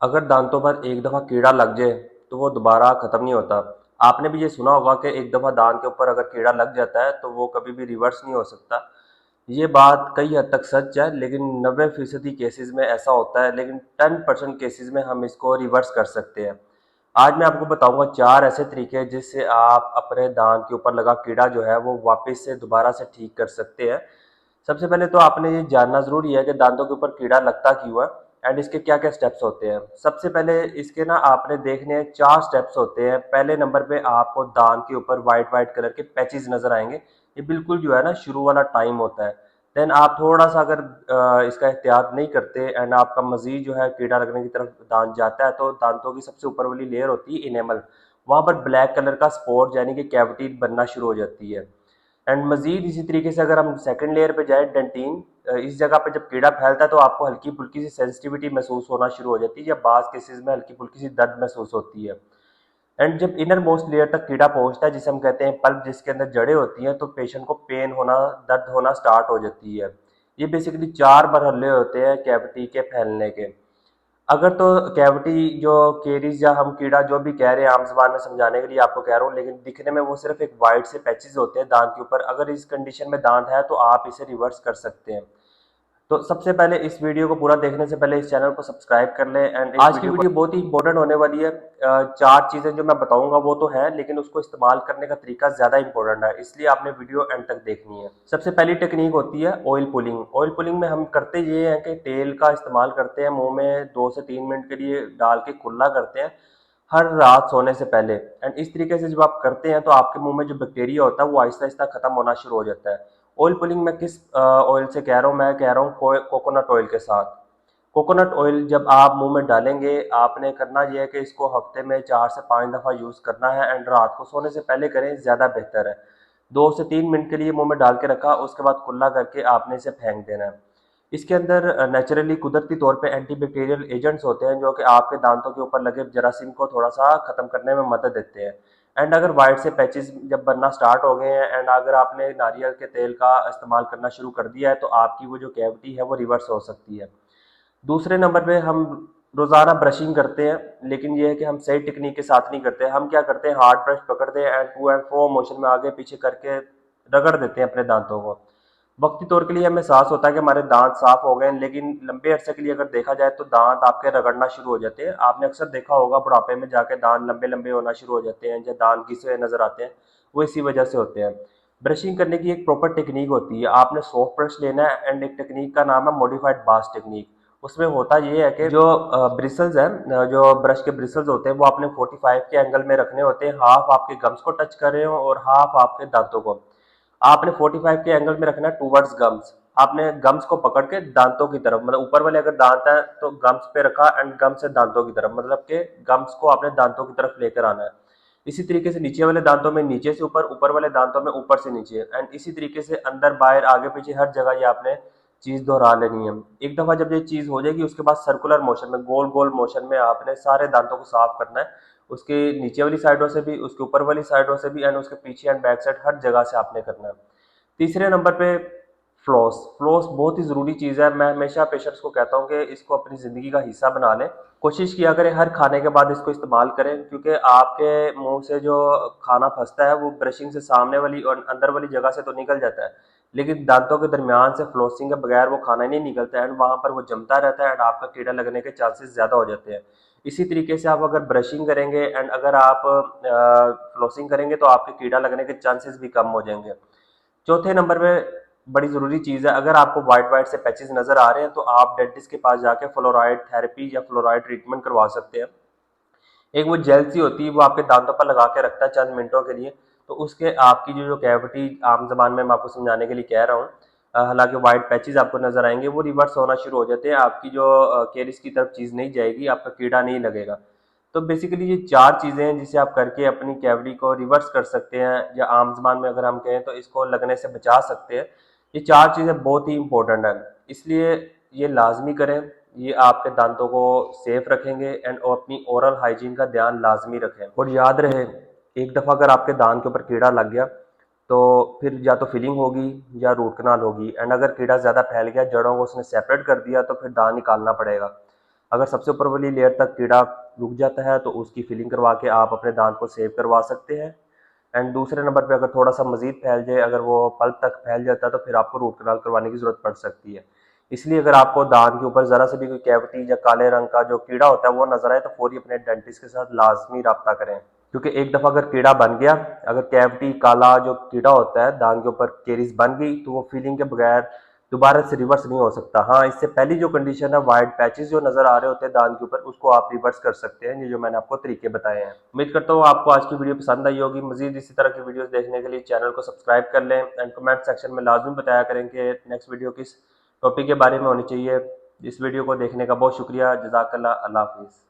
अगर दांतों पर एक दफ़ा कीड़ा लग जाए तो वो दोबारा ख़त्म नहीं होता। आपने भी ये सुना होगा कि एक दफ़ा दांत के ऊपर अगर कीड़ा लग जाता है तो वो कभी भी रिवर्स नहीं हो सकता। ये बात कई हद तक सच है, लेकिन 90% केसेज़ में ऐसा होता है, लेकिन 10% केसेज़ में हम इसको रिवर्स कर सकते हैं। आज मैं आपको बताऊंगा 4 ऐसे तरीके जिससे आप अपने दांत के ऊपर लगा कीड़ा जो है वो वापस से दोबारा से ठीक कर सकते हैं। सबसे पहले तो आपने ये जानना ज़रूरी है कि दांतों के ऊपर कीड़ा लगता क्यों है एंड इसके क्या-क्या स्टेप्स होते हैं। सबसे पहले इसके ना आपने देखने हैं 4 स्टेप्स होते हैं। पहले नंबर पे आपको दांत के ऊपर व्हाइट-व्हाइट कलर के पैचेज़ नज़र आएँगे। ये बिल्कुल जो है ना शुरू वाला टाइम होता है। देन आप थोड़ा-सा अगर इसका एहतियात नहीं करते एंड आपका मज़ीद जो है कीड़ा लगने की तरफ दांत जाता है, तो दांतों की सबसे ऊपर वाली लेयर होती है इनेमल। वहाँ पर ब्लैक कलर का स्पॉट यानी कि कैविटी बनना शुरू हो जाती है। एंड मजीद इसी तरीके से अगर हम सेकंड लेयर पे जाए डेंटिन, इस जगह पे जब कीड़ा फैलता है तो आपको हल्की फुल्की सी सेंसिटिविटी महसूस होना शुरू हो जाती है या बाज केसेस में हल्की फुल्की सी दर्द महसूस होती है। एंड जब इनर मोस्ट लेयर तक कीड़ा पहुंचता है, जिसे हम कहते हैं पल्प, जिसके अंदर जड़ें होती हैं, तो पेशेंट को पेन होना, दर्द होना स्टार्ट हो जाती है। ये बेसिकली 4 मरहले होते हैं कैविटी के फैलने के। अगर तो कैविटी जो केरीज या हम कीड़ा जो भी कह रहे हैं आम ज़बान में समझाने के लिए आपको कह रहा हूँ, लेकिन दिखने में वो सिर्फ एक वाइट से पैचेस होते हैं दांत के ऊपर। अगर इस कंडीशन में दांत है तो आप इसे रिवर्स कर सकते हैं। तो सबसे पहले इस वीडियो को पूरा देखने से पहले इस चैनल को सब्सक्राइब कर लें एंड आज की वीडियो बहुत ही इंपॉर्टेंट होने वाली है। 4 चीज़ें जो मैं बताऊंगा वो तो है, लेकिन उसको इस्तेमाल करने का तरीका ज़्यादा इंपॉर्टेंट है, इसलिए आपने वीडियो एंड तक देखनी है। सबसे पहली टेक्निक होती है ऑयल पुलिंग। ऑयल पुलिंग में हम करते ये हैं कि तेल का इस्तेमाल करते हैं, मुंह में 2 से 3 मिनट के लिए डाल के कुल्ला करते हैं हर रात सोने से पहले। एंड इस तरीके से जब आप करते हैं तो आपके मुंह में जो बैक्टीरिया होता है वो आहिस्ता आहिस्ता खत्म होना शुरू हो जाता है। ऑयल पुलिंग में किस ऑयल से कह रहा हूँ, मैं कह रहा हूँ कोकोनट ऑयल के साथ। कोकोनट ऑयल जब आप मुंह में डालेंगे, आपने करना यह है कि इसको हफ्ते में 4 से 5 दफ़ा यूज़ करना है एंड रात को सोने से पहले करें, ज़्यादा बेहतर है। 2 से 3 मिनट के लिए मुंह में डाल के रखा, उसके बाद कुल्ला करके आपने इसे फेंक देना है। इसके अंदर नेचुरली कुदरती तौर पे एंटीबैक्टीरियल एजेंट्स होते हैं जो कि आपके दांतों के ऊपर लगे जरासीम को थोड़ा सा खत्म करने में मदद देते हैं। एंड अगर वाइट से पैचेस जब बनना स्टार्ट हो गए हैं एंड अगर आपने नारियल के तेल का इस्तेमाल करना शुरू कर दिया है तो आपकी वो जो कैविटी है वो रिवर्स हो सकती है। दूसरे नंबर पे हम रोज़ाना ब्रशिंग करते हैं, लेकिन ये है कि हम सही टेक्निक के साथ नहीं करते। हम क्या करते हैं, हार्ड ब्रश पकड़ते हैं and to and fro motion में आगे पीछे करके रगड़ देते हैं अपने दांतों को। वक्ती तौर के लिए हमें एहसास होता है कि हमारे दांत साफ हो गए हैं, लेकिन लंबे अरसे के लिए अगर देखा जाए तो दांत आपके रगड़ना शुरू हो जाते हैं। आपने अक्सर देखा होगा बुढ़ापे में जाके दांत लंबे लंबे होना शुरू हो जाते हैं या दांत घिसे हुए नजर आते हैं, वो इसी वजह से होते हैं। ब्रशिंग करने की एक प्रॉपर टेक्निक होती है। आपने सॉफ्ट ब्रश लेना है एंड एक टेक्निक का नाम है मॉडिफाइड बास टेक्निक। उसमें होता ये है कि जो ब्रिसल्स हैं, जो ब्रश के ब्रिसल्स होते हैं, वो आपने 45 के एंगल में रखने होते हैं। हाफ आपके गम्स को टच कर रहे हो और हाफ आपके दांतों को। आपने 45 के एंगल में रखना है टूवर्ड्स गम्स। आपने गम्स को पकड़ के दांतों की तरफ, मतलब ऊपर वाले अगर दांत है तो गम्स पे रखा एंड गम से दांतों की तरफ, मतलब के गम्स को आपने दांतों की तरफ लेकर आना है। इसी तरीके से नीचे वाले दांतों में नीचे से ऊपर, ऊपर वाले दांतों में ऊपर से नीचे, एंड इसी तरीके से अंदर बाहर आगे पीछे हर जगह ये आपने चीज दोहरा लेनी है। एक दफा जब ये चीज हो जाएगी उसके बाद सर्कुलर मोशन में, गोल गोल मोशन में आपने सारे दांतों को साफ करना है। उसके नीचे वाली साइडों से भी, उसके ऊपर वाली साइडों से भी एंड उसके पीछे एंड बैक साइड हर जगह से आपने करना है। तीसरे नंबर पे फ्लॉस। फ्लॉस बहुत ही ज़रूरी चीज़ है। मैं हमेशा पेशेंट्स को कहता हूँ कि इसको अपनी ज़िंदगी का हिस्सा बना लें। कोशिश किया करें हर खाने के बाद इसको इस्तेमाल करें, क्योंकि आपके मुंह से जो खाना फंसता है वो ब्रशिंग से सामने वाली और अंदर वाली जगह से तो निकल जाता है, लेकिन दांतों के दरमियान से फ्लॉसिंग के बगैर वो खाना ही नहीं निकलता है एंड वहाँ पर वो जमता रहता है एंड आपका कीड़ा लगने के चांसेस ज़्यादा हो जाते हैं। इसी तरीके से आप अगर ब्रशिंग करेंगे एंड अगर आप फ्लॉसिंग करेंगे तो आपके कीड़ा लगने के चांसेस भी कम हो जाएंगे। चौथे नंबर पे बड़ी ज़रूरी चीज़ है, अगर आपको वाइट वाइट से पैचेस नज़र आ रहे हैं तो आप डेंटिस्ट के पास जाके फ्लोराइड थेरेपी या फ्लोराइड ट्रीटमेंट करवा सकते हैं। एक वो जेल सी होती है, वो आपके दांतों पर लगा के रखता है चंद मिनटों के लिए, तो उसके आपकी जो जो कैविटी, आम जबान में मैं आपको समझाने के लिए कह रहा हूँ, हालांकि वाइट पैचेस आपको नजर आएंगे वो रिवर्स होना शुरू हो जाते हैं। आपकी जो केरिस की तरफ चीज़ नहीं जाएगी, आपका कीड़ा नहीं लगेगा। तो बेसिकली ये 4 चीज़ें हैं जिसे आप करके अपनी कैविटी को रिवर्स कर सकते हैं, या आम जबान में अगर हम कहें तो इसको लगने से बचा सकते हैं। ये 4 चीज़ें बहुत ही इंपॉर्टेंट है, इसलिए ये लाजमी करें। ये आपके दांतों को सेफ रखेंगे एंड अपनी ओरल हाइजीन का ध्यान लाजमी रखें। और याद रहे, एक दफ़ा अगर आपके दांत के ऊपर कीड़ा लग गया तो फिर या तो फिलिंग होगी या रूट कनाल होगी, एंड अगर कीड़ा ज़्यादा फैल गया, जड़ों को उसने सेपरेट कर दिया, तो फिर दांत निकालना पड़ेगा। अगर सबसे ऊपर वाली लेयर तक कीड़ा रुक जाता है तो उसकी फिलिंग करवा के आप अपने दांत को सेव करवा सकते हैं। एंड दूसरे नंबर पे अगर थोड़ा सा मजीद फैल जाए, अगर वो पल्प तक फैल जाता है तो फिर आपको रूट कनाल करवाने की ज़रूरत पड़ सकती है। इसलिए अगर आपको दांत के ऊपर ज़रा से भी कोई कैविटी या काले रंग का जो कीड़ा होता है वो नजर आए तो फौरी अपने डेंटिस्ट के साथ लाजमी रब्ता करें, क्योंकि एक दफ़ा अगर कीड़ा बन गया, अगर कैविटी काला जो कीड़ा होता है दांत के ऊपर केरीज बन गई तो वो फीलिंग के बगैर दोबारा से रिवर्स नहीं हो सकता। हाँ, इससे पहली जो कंडीशन है वाइट पैचेस जो नजर आ रहे होते हैं दांत के ऊपर, उसको आप रिवर्स कर सकते हैं, ये जो मैंने आपको तरीके बताए हैं। उम्मीद करता हूँ आपको आज की वीडियो पसंद आई होगी। मजीद इसी तरह की वीडियोस देखने के लिए चैनल को सब्सक्राइब कर लें एंड कमेंट सेक्शन में लाजमी बताया करें कि नेक्स्ट वीडियो किस टॉपिक के बारे में होनी चाहिए। इस वीडियो को देखने का बहुत शुक्रिया। जज़ाकल्लाह। अल्लाह हाफिज़।